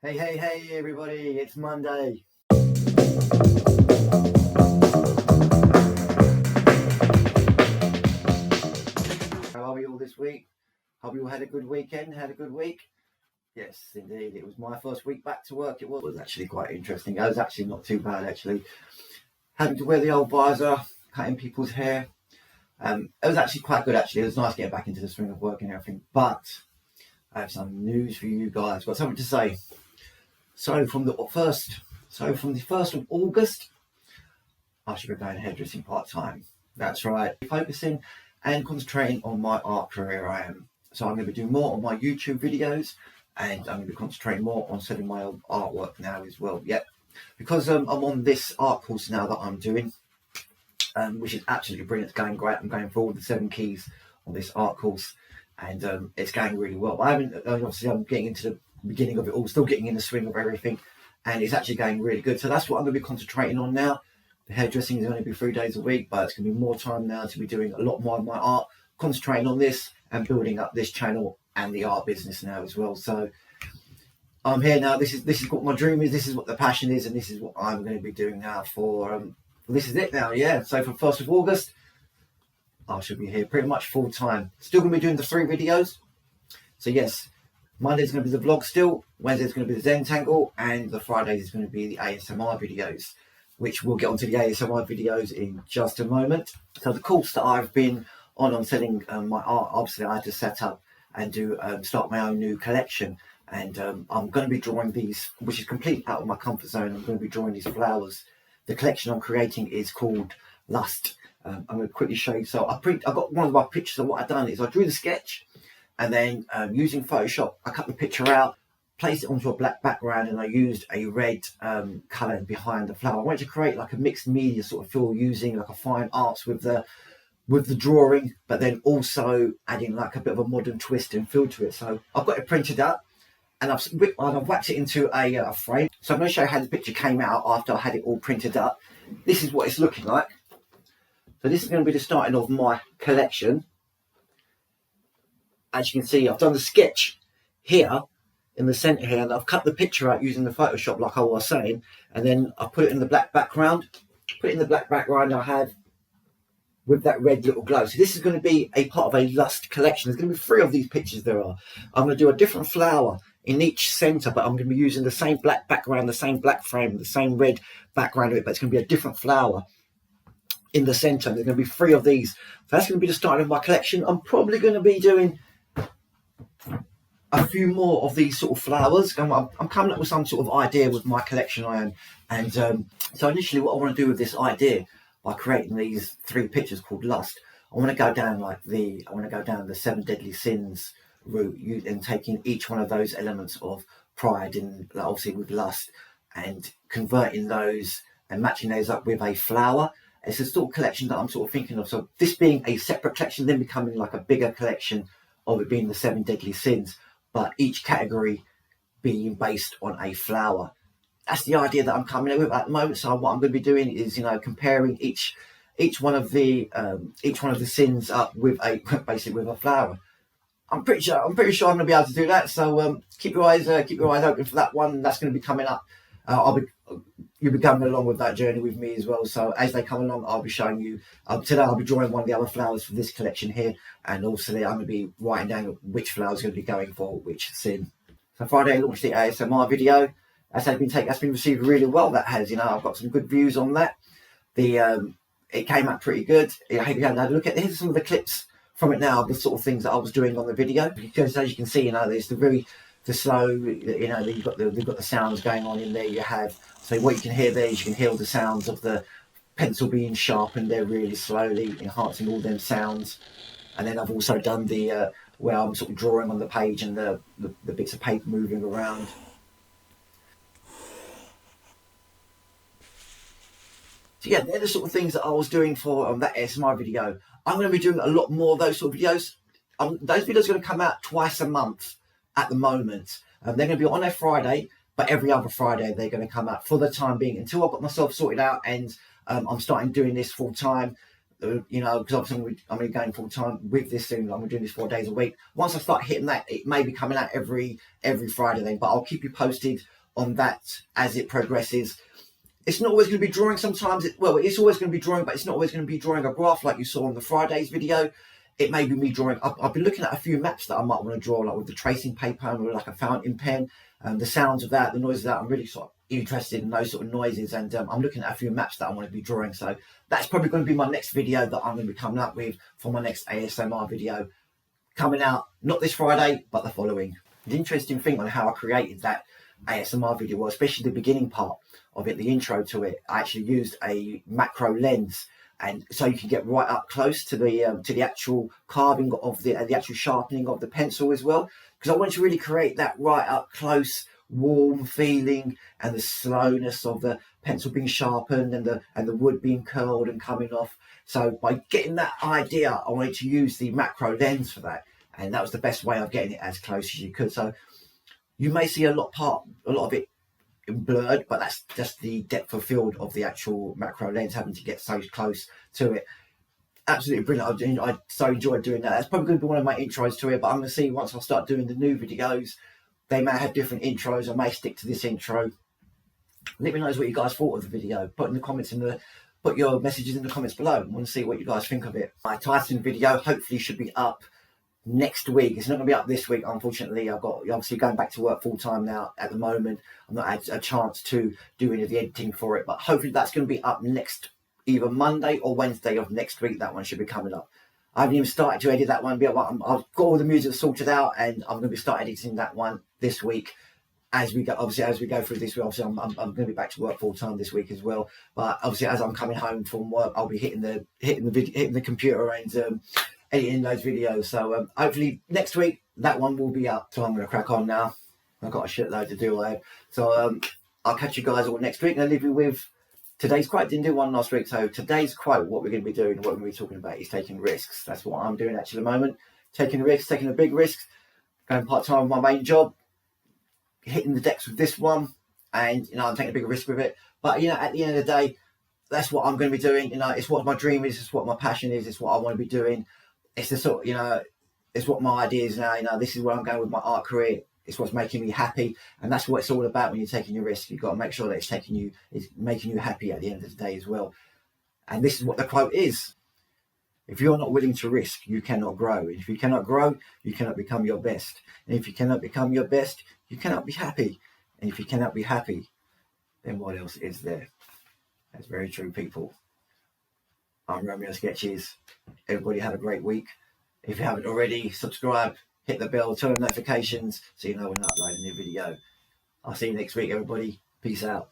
Hey, everybody, it's Monday. How are we all this week? Hope you all had a good weekend, had a good week? Yes, indeed. It was my first week back to work. It was actually quite interesting. It was actually not too bad, actually. Having to wear the old visor, cutting people's hair. It was actually quite good, actually. It was nice getting back into the swing of work and everything. But I have some news for you guys. I've got something to say. So from the 1st of August, I should be going hairdressing part-time. That's right. Focusing and concentrating on my art career I am. So I'm going to be doing more on my YouTube videos, and I'm going to be concentrating more on selling my old artwork now as well. Yep. Because I'm on this art course now that I'm doing, which is absolutely brilliant. It's going great. I'm going for all the 7 keys on this art course, and it's going really well. But I'm getting into the beginning of it all, still getting in the swing of everything, and it's actually going really good. So that's what I'm going to be concentrating on now. The hairdressing is only be 3 days a week, but it's going to be more time now to be doing a lot more of my art, concentrating on this and building up this channel and the art business now as well. So I'm here now. This is what my dream is. This is what the passion is, and this is what I'm going to be doing now for. This is it now. Yeah. So from 1st of August, I should be here pretty much full time. Still going to be doing the 3 videos. So yes. Monday's going to be the vlog still, Wednesday's going to be the Zentangle, and the Friday is going to be the ASMR videos, which we'll get onto the ASMR videos in just a moment. So the course that I've been on selling my art, obviously I had to set up and start my own new collection, and I'm going to be drawing these, which is completely out of my comfort zone. I'm going to be drawing these flowers. The collection I'm creating is called Lust. I'm going to quickly show you. So I got one of my pictures, and what I've done is I drew the sketch, and then using Photoshop, I cut the picture out, placed it onto a black background, and I used a red colour behind the flower. I wanted to create like a mixed media sort of feel, using like a fine arts with the drawing, but then also adding like a bit of a modern twist and feel to it. So I've got it printed up, and I've waxed it into a frame. So I'm going to show you how the picture came out after I had it all printed up. This is what it's looking like. So this is going to be the starting of my collection. As you can see, I've done the sketch here in the center here, and I've cut the picture out using the Photoshop like I was saying, and then I put it in the black background. I have with that red little glow. So this is going to be a part of a Lust collection. There's going to be 3 of these pictures there are. I'm going to do a different flower in each center, but I'm going to be using the same black background, the same black frame, the same red background of it, but it's going to be a different flower in the center. There's going to be 3 of these. So that's going to be the start of my collection. I'm probably going to be doing a few more of these sort of flowers. I'm coming up with some sort of idea with my collection I am, and so initially what I want to do with this idea by creating these 3 pictures called Lust, I want to go down the 7 deadly sins route, and taking each one of those elements of pride and obviously with lust, and converting those and matching those up with a flower. It's a sort of collection that I'm sort of thinking of. So this being a separate collection, then becoming like a bigger collection of it being the 7 deadly sins, but each category being based on a flower. That's the idea that I'm coming up with at the moment. So what I'm going to be doing is, comparing each one of the sins up with basically with a flower. I'm pretty sure I'm going to be able to do that. So keep your eyes open for that one. That's going to be coming up. You'll be coming along with that journey with me as well. So as they come along, I'll be showing you. Today I'll be drawing one of the other flowers for this collection here, and also I'm going to be writing down which flower is going to be going for which sin. So Friday I launched the ASMR video. That's been received really well. That has, I've got some good views on that. It came out pretty good. I hope you haven't had a look at. Here's some of the clips from it now, the sort of things that I was doing on the video. Because as you can see, there's the slow, you've got the sounds going on in there. You have, so what you can hear there is you can hear all the sounds of the pencil being sharpened there really slowly, enhancing all them sounds. And then I've also done the where I'm sort of drawing on the page and the bits of paper moving around. So yeah, they're the sort of things that I was doing for that ASMR video. I'm going to be doing a lot more of those sort of videos. Those videos are going to come out twice a month at the moment. They're going to be on a Friday, but every other Friday they're going to come out for the time being until I've got myself sorted out and I'm starting doing this full time. You know, because obviously I'm going to be going full time with this soon. I'm doing this 4 days a week. Once I start hitting that, it may be coming out every Friday then, but I'll keep you posted on that as it progresses. It's not always going to be drawing. Sometimes it's always going to be drawing, but it's not always going to be drawing a graph like you saw on the Friday's video. It may be me drawing. I've been looking at a few maps that I might want to draw, like with the tracing paper and with like a fountain pen, and the sounds of that, the noises of that. I'm really sort of interested in those sort of noises, and I'm looking at a few maps that I want to be drawing. So that's probably going to be my next video that I'm going to be coming up with for my next ASMR video, coming out not this Friday but the following. The interesting thing on how I created that ASMR video, well, especially the beginning part of it, the intro to it, I actually used a macro lens, and so you can get right up close to the actual carving of the actual sharpening of the pencil as well, because I wanted to really create that right up close warm feeling and the slowness of the pencil being sharpened and the wood being curled and coming off. So by getting that idea, I wanted to use the macro lens for that, and that was the best way of getting it as close as you could. So you may see a lot of it blurred, but that's just the depth of field of the actual macro lens, having to get so close to it. Absolutely brilliant. I so enjoyed doing that. That's probably going to be one of my intros to it, but I'm going to see once I start doing the new videos, they may have different intros. I may stick to this intro. Let me know what you guys thought of the video. Put your messages in the comments below. I want to see what you guys think of it. My Tyson video hopefully should be up next week. It's not going to be up this week, unfortunately. I've got obviously going back to work full time now at the moment. I'm not had a chance to do any of the editing for it, but hopefully that's going to be up next, either Monday or Wednesday of next week. That one should be coming up. I haven't even started to edit that one, but I've got all the music sorted out, and I'm going to be start editing that one this week as we go. Obviously, as we go through this week, obviously I'm going to be back to work full time this week as well. But obviously, as I'm coming home from work, I'll be hitting the computer and editing those videos. So hopefully next week that one will be up. So I'm going to crack on now. I've got a shitload to do. So I'll catch you guys all next week, and I'll leave you with today's quote. Didn't do one last week, so today's quote, what we're going to be doing, what we're going to be talking about, is taking risks. That's what I'm doing actually at the moment. Taking risks, taking a big risk, going part-time with my main job, hitting the decks with this one, and I'm taking a big risk with it. But at the end of the day, that's what I'm going to be doing. It's what my dream is, it's what my passion is, it's what I want to be doing. It's the sort it's what my idea is now. This is where I'm going with my art career. It's what's making me happy, and that's what it's all about when you're taking your risk. You've got to make sure that it's making you happy at the end of the day as well. And this is what the quote is: if you're not willing to risk, you cannot grow. And if you cannot grow, you cannot become your best. And if you cannot become your best, you cannot be happy. And if you cannot be happy, then what else is there? That's very true, people. I'm Romeo Sketches. Everybody have a great week. If you haven't already, subscribe, hit the bell, turn on notifications so you know when I upload a new video. I'll see you next week, everybody. Peace out.